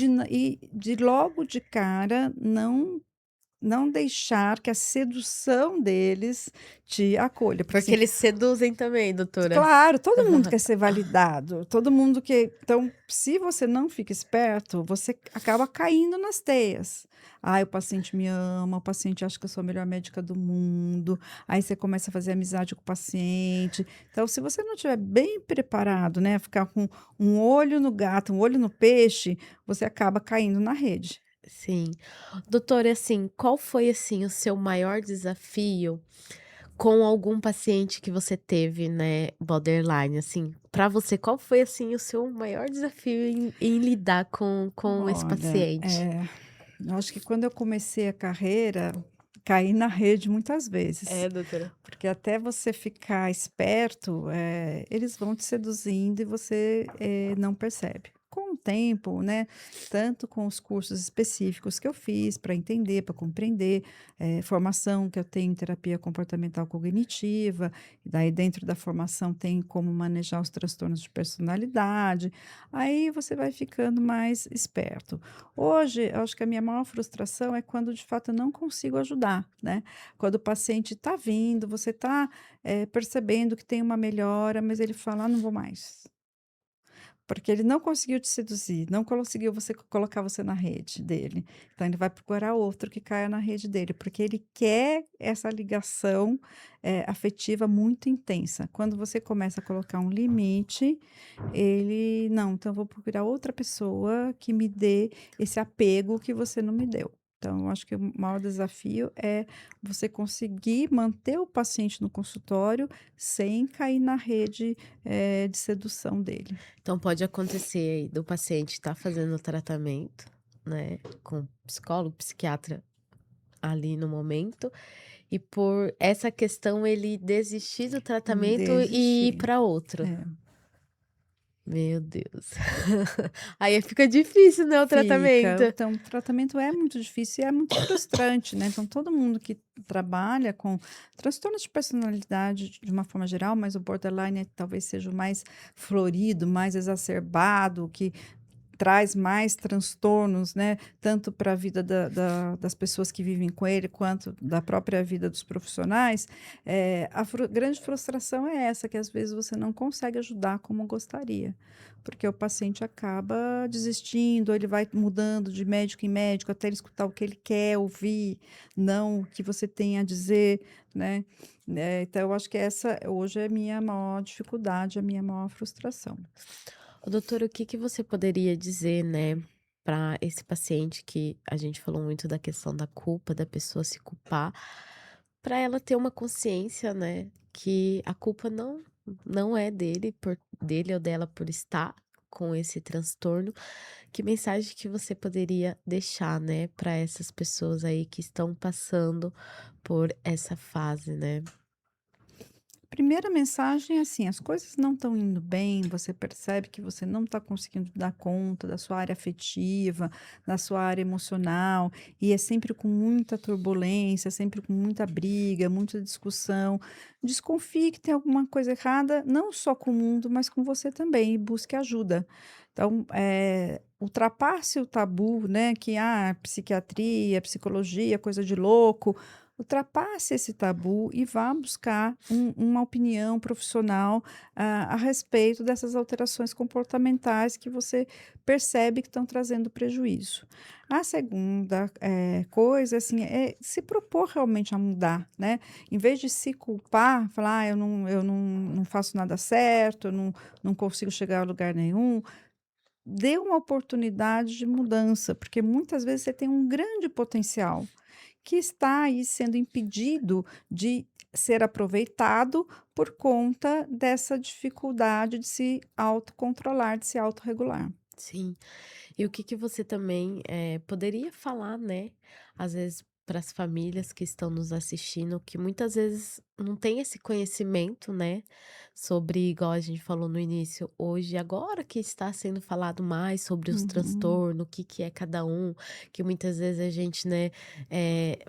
de logo de cara não deixar que a sedução deles te acolha, porque Porque assim, eles seduzem também, doutora. claro, todo mundo quer ser validado, todo mundo quer, então, se você não fica esperto, você acaba caindo nas teias. "Ai, o paciente me ama, o paciente acha que eu sou a melhor médica do mundo", aí você começa a fazer amizade com o paciente. Então, se você não estiver bem preparado, né, ficar com um olho no gato, um olho no peixe, você acaba caindo na rede. Sim. Doutora, assim, qual foi, assim, o seu maior desafio com algum paciente que você teve, né, borderline, assim, pra você, qual foi, assim, o seu maior desafio em lidar com esse Olha, paciente? Eu acho que quando eu comecei a carreira, caí na rede muitas vezes, É, doutora. porque até você ficar esperto, eles vão te seduzindo e você, não percebe. Com o tempo, né, tanto com os cursos específicos que eu fiz para entender, para compreender, formação que eu tenho em terapia comportamental cognitiva, e daí dentro da formação tem como manejar os transtornos de personalidade, aí você vai ficando mais esperto. Hoje, eu acho que a minha maior frustração é quando de fato eu não consigo ajudar, né. Quando o paciente está vindo, você está, percebendo que tem uma melhora, mas ele fala: "Ah, não vou mais". Porque ele não conseguiu te seduzir, não conseguiu colocar você na rede dele. Então ele vai procurar outro que caia na rede dele, porque ele quer essa ligação, afetiva muito intensa. Quando você começa a colocar um limite, ele: "Não, então eu vou procurar outra pessoa que me dê esse apego que você não me deu". Então eu acho que o maior desafio é você conseguir manter o paciente no consultório sem cair na rede, de sedução dele. Então pode acontecer aí do paciente estar fazendo o tratamento, né, com psicólogo, psiquiatra ali no momento, e por essa questão ele desistir do tratamento e ir Desistir. para outro. É, Meu Deus. Aí fica difícil, né, o fica. tratamento. Então, o tratamento é muito difícil e é muito frustrante, né. Então, todo mundo que trabalha com transtornos de personalidade de uma forma geral, mas o borderline talvez seja o mais florido, mais exacerbado, que traz mais transtornos, né, tanto para a vida das pessoas que vivem com ele, quanto da própria vida dos profissionais, a grande frustração é essa, que às vezes você não consegue ajudar como gostaria, porque o paciente acaba desistindo, ou ele vai mudando de médico em médico até ele escutar o que ele quer ouvir, não o que você tem a dizer, né. Então eu acho que essa hoje é a minha maior dificuldade, a minha maior frustração. Ô, doutora, o que que você poderia dizer, né, para esse paciente que a gente falou muito da questão da culpa, da pessoa se culpar, para ela ter uma consciência, né, que a culpa não é dele ou dela por estar com esse transtorno. Que mensagem que você poderia deixar, né, para essas pessoas aí que estão passando por essa fase, né? Primeira mensagem é assim: as coisas não estão indo bem, você percebe que você não está conseguindo dar conta da sua área afetiva, da sua área emocional, e é sempre com muita turbulência, sempre com muita briga, muita discussão. Desconfie que tem alguma coisa errada, não só com o mundo, mas com você também, e busque ajuda. Então, ultrapasse o tabu, né, que psiquiatria, psicologia, coisa de louco. Ultrapasse esse tabu e vá buscar uma opinião profissional, a respeito dessas alterações comportamentais que você percebe que estão trazendo prejuízo. A segunda, coisa, assim, é se propor realmente a mudar, né. Em vez de se culpar, falar: "Eu não faço nada certo, eu não consigo chegar a lugar nenhum", dê uma oportunidade de mudança, porque muitas vezes você tem um grande potencial que está aí sendo impedido de ser aproveitado por conta dessa dificuldade de se autocontrolar, de se autorregular. Sim. E o que que você também, poderia falar, né, às vezes para as famílias que estão nos assistindo, que muitas vezes não tem esse conhecimento, né, sobre igual a gente falou no início, hoje agora que está sendo falado mais sobre os Uhum. transtornos, o que que é cada um, que muitas vezes a gente, né,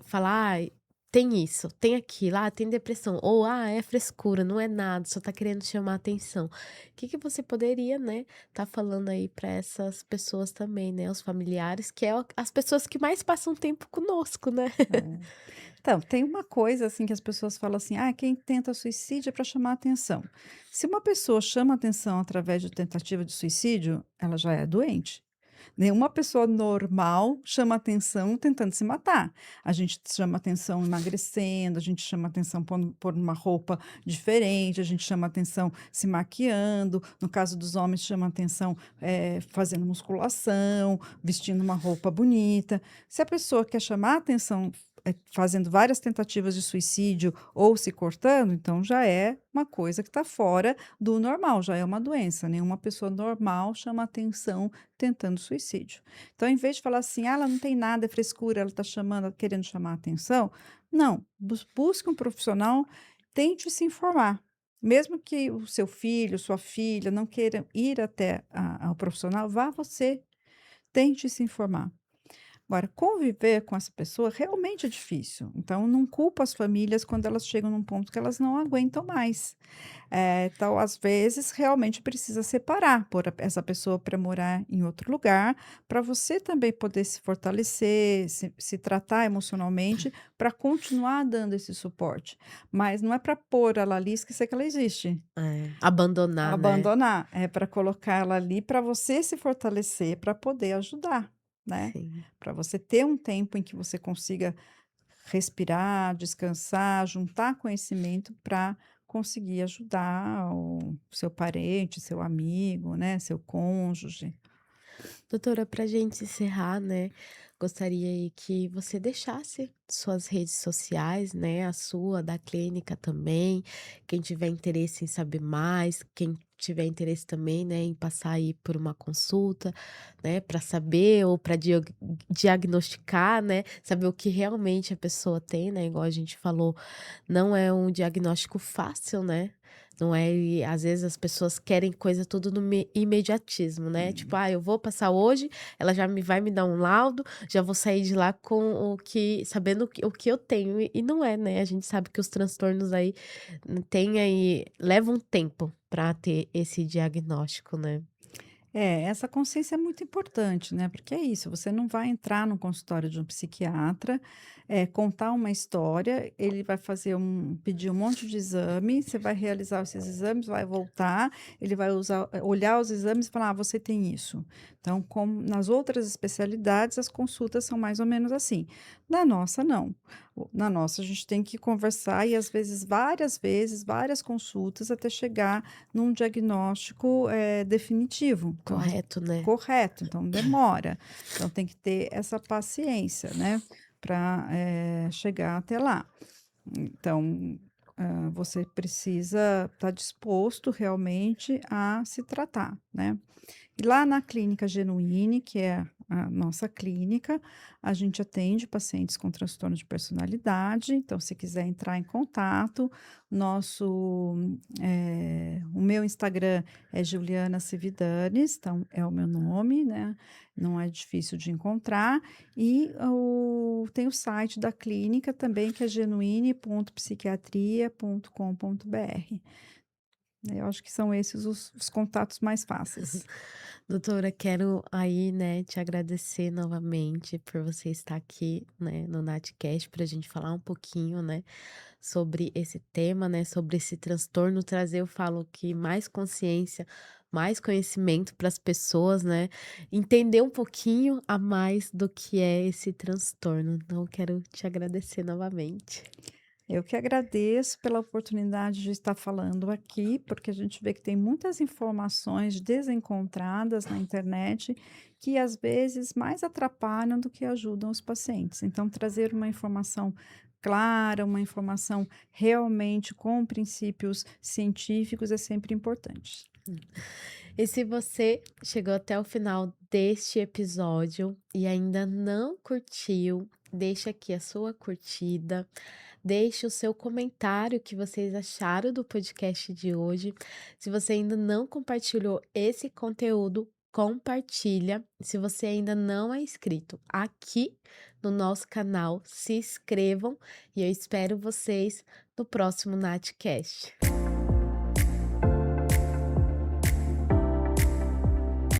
fala: "Ai, tem isso, tem aquilo, tem depressão", ou é frescura, não é nada, só tá querendo chamar atenção". O que que você poderia, né, tá falando aí para essas pessoas também, né, os familiares, que é as pessoas que mais passam tempo conosco, né. É. Então, tem uma coisa assim que as pessoas falam assim: quem tenta suicídio é para chamar atenção. Se uma pessoa chama atenção através de tentativa de suicídio, ela já é doente. Nenhuma pessoa normal chama atenção tentando se matar. A gente chama atenção emagrecendo, a gente chama atenção pondo uma roupa diferente, a gente chama atenção se maquiando. No caso dos homens, chama atenção, fazendo musculação, vestindo uma roupa bonita. Se a pessoa quer chamar atenção fazendo várias tentativas de suicídio ou se cortando, então já é uma coisa que está fora do normal, já é uma doença. Nenhuma pessoa normal chama atenção tentando suicídio. Então, em vez de falar assim: "Ah, ela não tem nada, é frescura, ela está chamando querendo chamar atenção", não, busque um profissional, tente se informar. Mesmo que o seu filho, sua filha não queiram ir até a ao profissional, vá você, tente se informar. Agora, conviver com essa pessoa realmente é difícil, então não culpa as famílias quando elas chegam num ponto que elas não aguentam mais. Então, às vezes, realmente precisa separar, pôr essa pessoa para morar em outro lugar, para você também poder se fortalecer, se tratar emocionalmente, para continuar dando esse suporte. Mas não é para pôr ela ali e esquecer que ela existe. Abandonar, né. Abandonar, é para colocar ela ali para você se fortalecer, para poder ajudar, né. Sim. Para você ter um tempo em que você consiga respirar, descansar, juntar conhecimento para conseguir ajudar o seu parente, seu amigo, né, seu cônjuge. Doutora, para gente encerrar, né, gostaria aí que você deixasse suas redes sociais, né, a sua, da clínica também, quem tiver interesse em saber mais, quem tiver interesse também, né, em passar aí por uma consulta, né, para saber ou para diagnosticar, né, saber o que realmente a pessoa tem, né, igual a gente falou, não é um diagnóstico fácil, né, não é, e às vezes as pessoas querem coisa tudo no imediatismo, né? Tipo, Hum. ah, eu vou passar hoje, ela já vai me dar um laudo, já vou sair de lá com o que, sabendo o que eu tenho. E não é, né? A gente sabe que os transtornos aí tem aí, levam um tempo para ter esse diagnóstico, né? Essa consciência é muito importante, né, porque é isso, você não vai entrar no consultório de um psiquiatra, contar uma história, ele vai pedir um monte de exame, você vai realizar esses exames, vai voltar, ele vai olhar os exames e falar: "Ah, você tem isso". Então, como nas outras especialidades, as consultas são mais ou menos assim. Na nossa, não. Na nossa, a gente tem que conversar e, às vezes, várias consultas até chegar num diagnóstico, definitivo. Então Correto, né? correto, então demora. Então tem que ter essa paciência, né, para chegar até lá. Então, você precisa estar disposto realmente a se tratar, né. E lá na clínica Genuíne, que é a nossa clínica, a gente atende pacientes com transtorno de personalidade. Então, se quiser entrar em contato, o meu Instagram é Juliana Cividanes, então é o meu nome, né? Não é difícil de encontrar. E tem o site da clínica também, que é genuine.psiquiatria.com.br. Eu acho que são esses os contatos mais fáceis. Doutora, quero aí, né, te agradecer novamente por você estar aqui, né, no Natcast para a gente falar um pouquinho, né, sobre esse tema, né, sobre esse transtorno, trazer, eu falo que mais consciência, mais conhecimento para as pessoas, né, entender um pouquinho a mais do que é esse transtorno. Então, quero te agradecer novamente. Eu que agradeço pela oportunidade de estar falando aqui, porque a gente vê que tem muitas informações desencontradas na internet que às vezes mais atrapalham do que ajudam os pacientes. Então, trazer uma informação clara, uma informação realmente com princípios científicos é sempre importante. E se você chegou até o final deste episódio e ainda não curtiu, deixa aqui a sua curtida, deixe o seu comentário que vocês acharam do podcast de hoje. Se você ainda não compartilhou esse conteúdo, compartilha. Se você ainda não é inscrito aqui no nosso canal, se inscrevam e eu espero vocês no próximo Natcast.